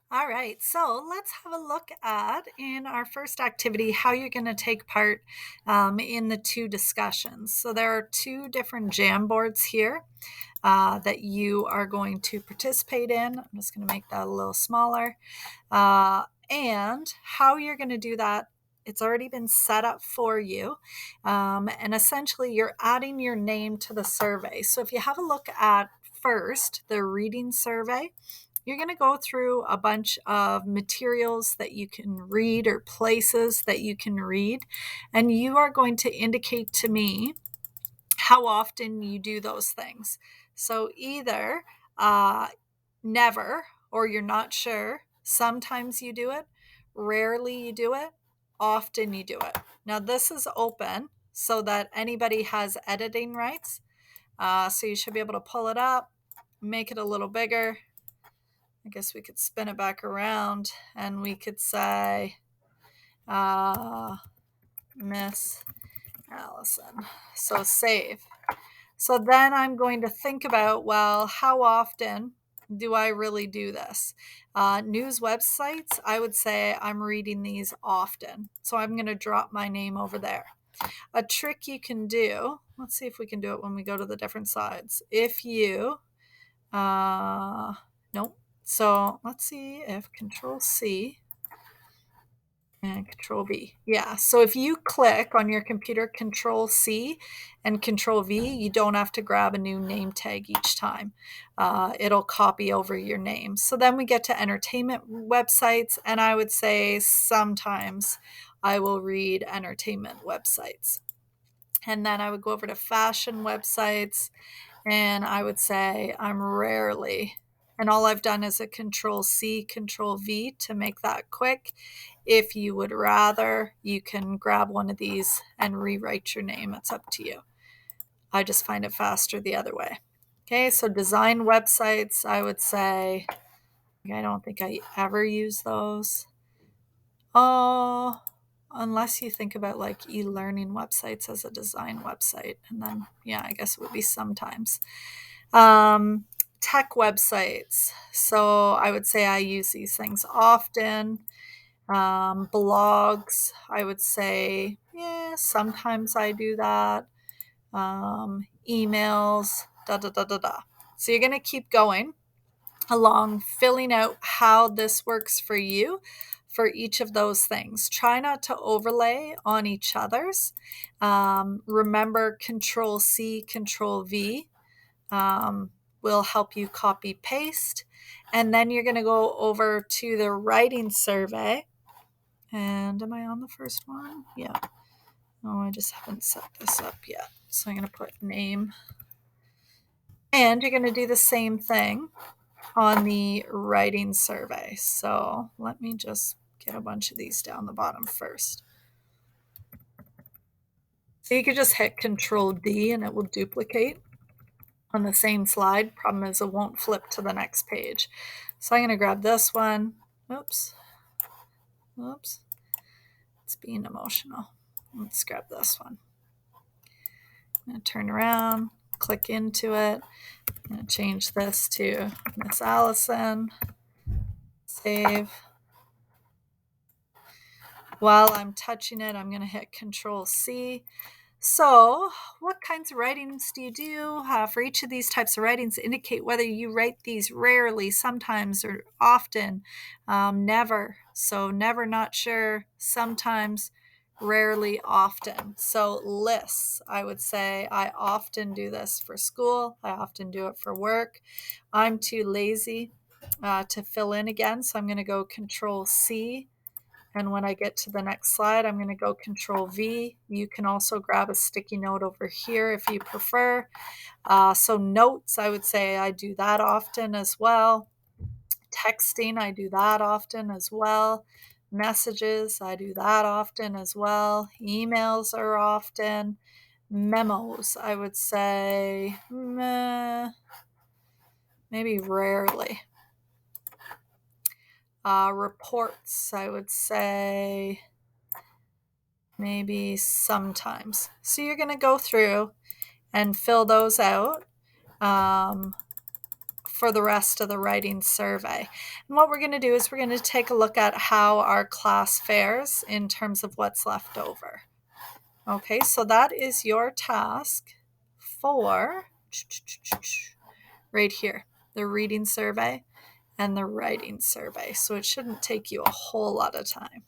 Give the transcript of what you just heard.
All right, so let's have a look at in our first activity how you're going to take part in the two discussions. So there are two different Jamboards here that you are going to participate in. I'm just going to make that a little smaller. And how you're going to do that, it's already been set up for you. And essentially, you're adding your name to the survey. So if you have a look at first the reading survey, you're going to go through a bunch of materials that you can read or places that you can read, and you are going to indicate to me how often you do those things. So either never, or you're not sure, sometimes you do it, rarely you do it, often you do it. Now, this is open so that anybody has editing rights. So you should be able to pull it up, make it a little bigger. I guess we could spin it back around and we could say, Miss Allison. So save. So then I'm going to think about, well, how often do I really do this? News websites, I would say I'm reading these often. So I'm going to drop my name over there. A trick you can do, let's see if we can do it when we go to the different sides. If you, nope. So let's see if Control C and Control V. Yeah. So if you click on your computer Control C and Control V, you don't have to grab a new name tag each time. It'll copy over your name. So then we get to entertainment websites, and I would say sometimes I will read entertainment websites. And then I would go over to fashion websites, and I would say I'm rarely, and all I've done is a Control C, Control V to make that quick. If you would rather, you can grab one of these and rewrite your name. It's up to you. I just find it faster the other way. Okay, so design websites, I would say, I don't think I ever use those. Oh, unless you think about like e-learning websites as a design website. And then, yeah, I guess it would be sometimes. Tech websites. So I would say I use these things often. Blogs, I would say, yeah, sometimes I do that. Emails, da da da da da. So you're going to keep going along, filling out how this works for you for each of those things. Try not to overlay on each other's. Remember, Control C, Control V will help you copy paste. And then you're going to go over to the writing survey. And am I on the first one? Yeah. Oh, I just haven't set this up yet. So I'm going to put name. And you're going to do the same thing on the writing survey. So let me just get a bunch of these down the bottom first. So you could just hit Control D and it will duplicate on the same slide. Problem is it won't flip to the next page. So I'm going to grab this one. Oops. It's being emotional. Let's grab this one. I'm going to turn around, click into it. I'm going to change this to Miss Allison. Save. While I'm touching it, I'm going to hit Control C. So, what kinds of writings do you do? For each of these types of writings, indicate whether you write these rarely, sometimes, or often. Never. So, never, not sure, sometimes, rarely, often. So, lists, I would say I often do this for school. I often do it for work. I'm too lazy to fill in again, so I'm going to go Control C. And when I get to the next slide, I'm going to go Control V. You can also grab a sticky note over here if you prefer. So notes, I would say I do that often as well. Texting, I do that often as well. Messages, I do that often as well. Emails are often. Memos, I would say maybe rarely. Reports, I would say maybe sometimes. So you're going to go through and fill those out for the rest of the writing survey. And what we're going to do is we're going to take a look at how our class fares in terms of what's left over. Okay, so that is your task for right here, the reading survey and the writing survey. So it shouldn't take you a whole lot of time.